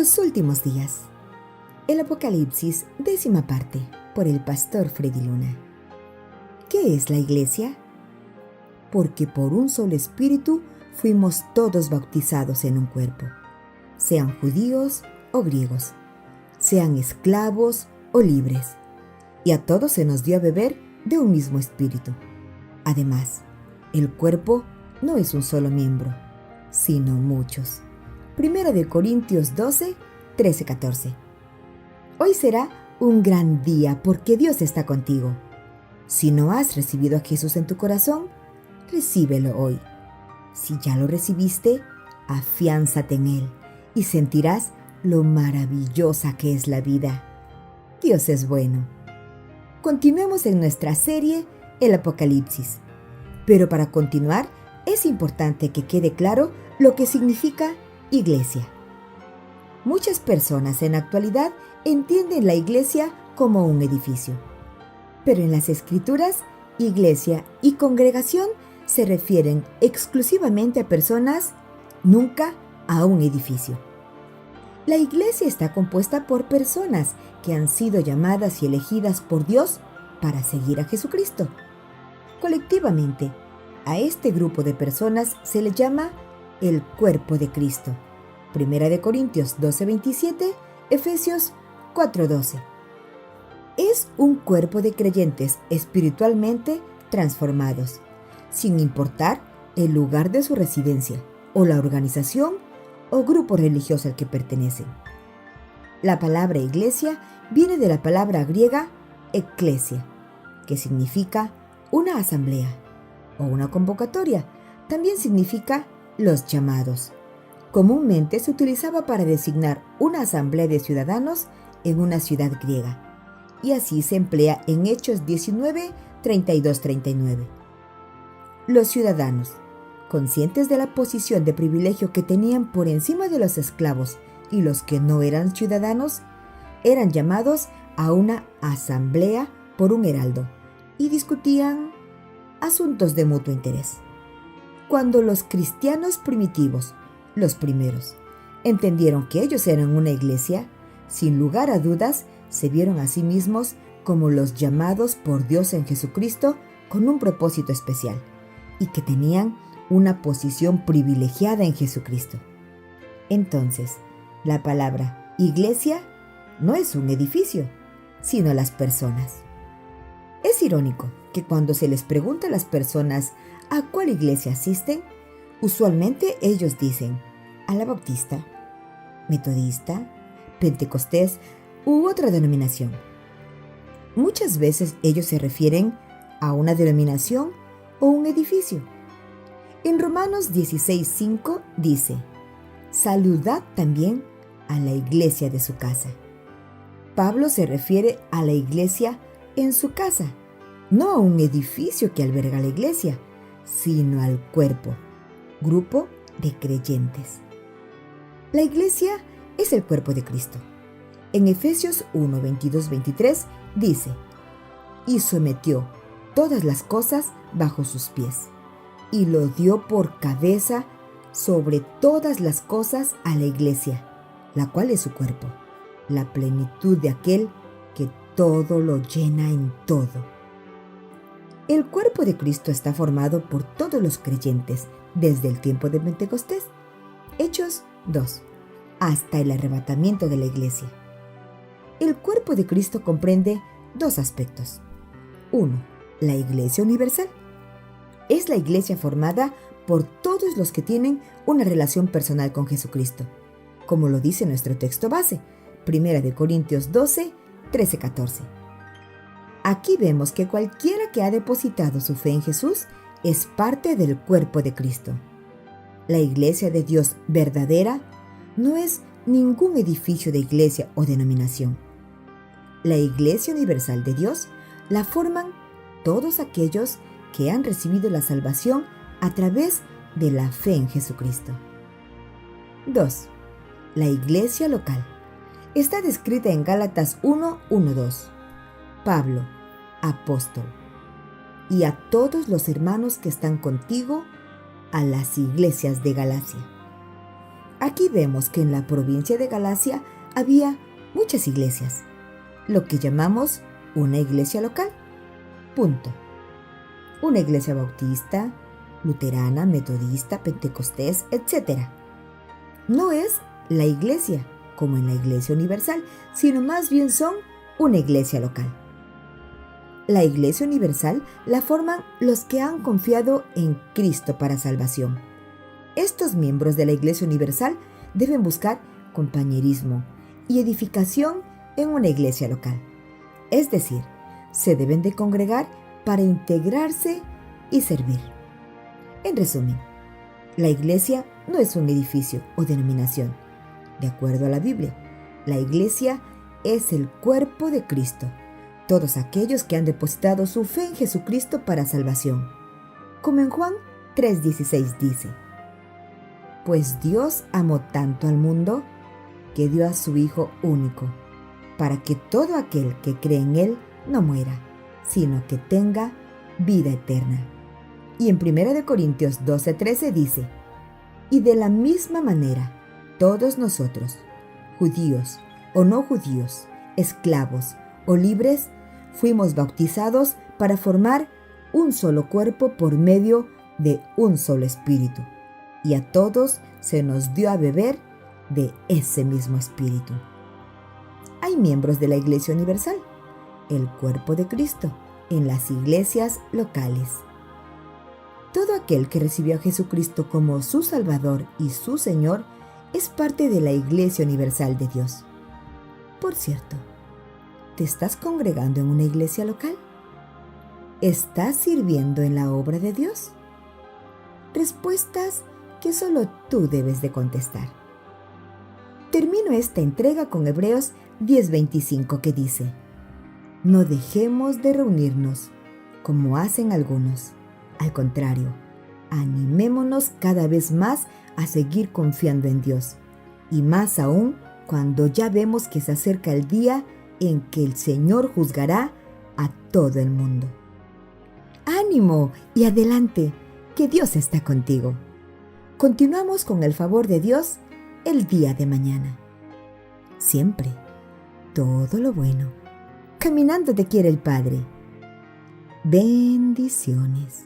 Los últimos días. El Apocalipsis, 10ª parte, por el pastor Freddy Luna. ¿Qué es la iglesia? Porque por un solo espíritu fuimos todos bautizados en un cuerpo, sean judíos o griegos, sean esclavos o libres, y a todos se nos dio a beber de un mismo espíritu. Además, el cuerpo no es un solo miembro, sino muchos. 1 Corintios 12, 13-14. Hoy será un gran día porque Dios está contigo. Si no has recibido a Jesús en tu corazón, recíbelo hoy. Si ya lo recibiste, afiánzate en Él y sentirás lo maravillosa que es la vida. Dios es bueno. Continuemos en nuestra serie El Apocalipsis. Pero para continuar, es importante que quede claro lo que significa iglesia. Muchas personas en la actualidad entienden la iglesia como un edificio. Pero en las Escrituras, iglesia y congregación se refieren exclusivamente a personas, nunca a un edificio. La iglesia está compuesta por personas que han sido llamadas y elegidas por Dios para seguir a Jesucristo. Colectivamente, a este grupo de personas se le llama el cuerpo de Cristo. 1 Corintios 12:27, Efesios 4:12. Es un cuerpo de creyentes espiritualmente transformados, sin importar el lugar de su residencia o la organización o grupo religioso al que pertenecen. La palabra iglesia viene de la palabra griega eklesia, que significa una asamblea o una convocatoria. También significa los llamados. Comúnmente se utilizaba para designar una asamblea de ciudadanos en una ciudad griega, y así se emplea en Hechos 19, 32-39. Los ciudadanos, conscientes de la posición de privilegio que tenían por encima de los esclavos y los que no eran ciudadanos, eran llamados a una asamblea por un heraldo y discutían asuntos de mutuo interés. Cuando los cristianos primitivos, los primeros, entendieron que ellos eran una iglesia, sin lugar a dudas, se vieron a sí mismos como los llamados por Dios en Jesucristo con un propósito especial y que tenían una posición privilegiada en Jesucristo. Entonces, la palabra iglesia no es un edificio, sino las personas. Es irónico que cuando se les pregunta a las personas a cuál iglesia asisten, usualmente ellos dicen a la bautista, metodista, pentecostés u otra denominación. Muchas veces ellos se refieren a una denominación o un edificio. En Romanos 16:5 dice, saludad también a la iglesia de su casa. Pablo se refiere a la iglesia en su casa, no a un edificio que alberga la iglesia, sino al cuerpo, grupo de creyentes. La iglesia es el cuerpo de Cristo. En Efesios 1, 22-23 dice, y sometió todas las cosas bajo sus pies, y lo dio por cabeza sobre todas las cosas a la iglesia, la cual es su cuerpo, la plenitud de aquel que todo lo llena en todo. El cuerpo de Cristo está formado por todos los creyentes desde el tiempo de Pentecostés, Hechos 2, hasta el arrebatamiento de la iglesia. El cuerpo de Cristo comprende dos aspectos. 1. La iglesia universal. Es la iglesia formada por todos los que tienen una relación personal con Jesucristo, como lo dice nuestro texto base, 1 Corintios 12, 13-14. Aquí vemos que cualquiera que ha depositado su fe en Jesús es parte del cuerpo de Cristo. La iglesia de Dios verdadera no es ningún edificio de iglesia o denominación. La iglesia universal de Dios la forman todos aquellos que han recibido la salvación a través de la fe en Jesucristo. 2. La iglesia local. Está descrita en Gálatas 1, 1-2. Pablo, apóstol, y a todos los hermanos que están contigo, a las iglesias de Galacia. Aquí vemos que en la provincia de Galacia había muchas iglesias, lo que llamamos una iglesia local. Punto. Una iglesia bautista, luterana, metodista, pentecostés, etc. No es la iglesia como en la iglesia universal, sino más bien son una iglesia local. La iglesia universal la forman los que han confiado en Cristo para salvación. Estos miembros de la iglesia universal deben buscar compañerismo y edificación en una iglesia local. Es decir, se deben de congregar para integrarse y servir. En resumen, la iglesia no es un edificio o denominación. De acuerdo a la Biblia, la iglesia es el cuerpo de Cristo, todos aquellos que han depositado su fe en Jesucristo para salvación. Como en Juan 3:16 dice: Pues Dios amó tanto al mundo que dio a su Hijo único, para que todo aquel que cree en Él no muera, sino que tenga vida eterna. Y en 1 Corintios 12:13 dice: Y de la misma manera, todos nosotros, judíos o no judíos, esclavos o libres, fuimos bautizados para formar un solo cuerpo por medio de un solo espíritu. Y a todos se nos dio a beber de ese mismo espíritu. Hay miembros de la Iglesia Universal, el cuerpo de Cristo, en las iglesias locales. Todo aquel que recibió a Jesucristo como su Salvador y su Señor es parte de la Iglesia Universal de Dios. Por cierto, ¿te estás congregando en una iglesia local? ¿Estás sirviendo en la obra de Dios? Respuestas que solo tú debes de contestar. Termino esta entrega con Hebreos 10:25 que dice: No dejemos de reunirnos como hacen algunos. Al contrario, animémonos cada vez más a seguir confiando en Dios, y más aún cuando ya vemos que se acerca el día en que el Señor juzgará a todo el mundo. ¡Ánimo y adelante! Que Dios está contigo. Continuamos con el favor de Dios el día de mañana. Siempre, todo lo bueno. Caminando te quiere el Padre. Bendiciones.